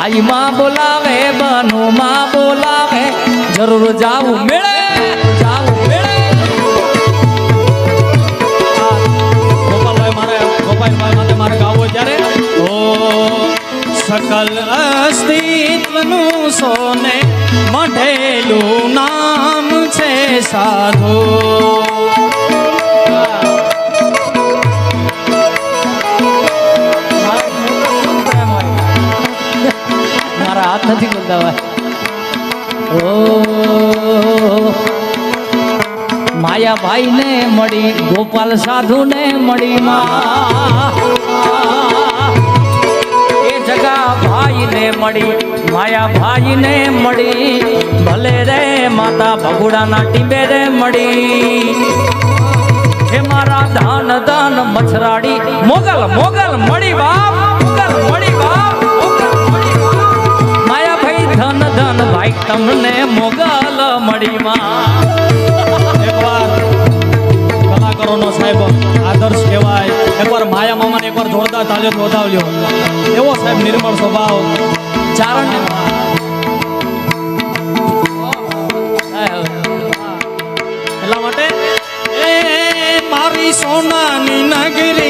માઈ માં બોલાવે બનુ માં બોલાવે જરૂર જાવું મેળે જાવું મેળે ગોપાલભાઈ માટે મારે ગાવો ત્યારે ઓ સકલ અસ્તિત્વનું સોને મઢેલું નામ છે સાધુ મારા હાથ નથી બોલતા ઓ માયાભાઈ ને મળી ગોપાલ સાધુ ને મળી એ જગા ભાઈ ને મળી માયાભાઈ ને મળી ભલે રે માતા ભગુડાના ટીબે રે મળી હે મારા ધન ધન મછરાડી મોગલ મોગલ મળી બાપ મોગલ મળી બાપ માયાભાઈ ધન ધન ભાઈ તમને મોગલ મળી માં કલાકારોનો સાહેબ આદર્શ કહેવાય એકવાર માયા મામાને એકવાર જોરદાર તાળીઓ વધાવ્યો એવો સાહેબ નિર્મળ સ્વભાવ ચારણ એટલા માટે એ મારી સોનાની નગરી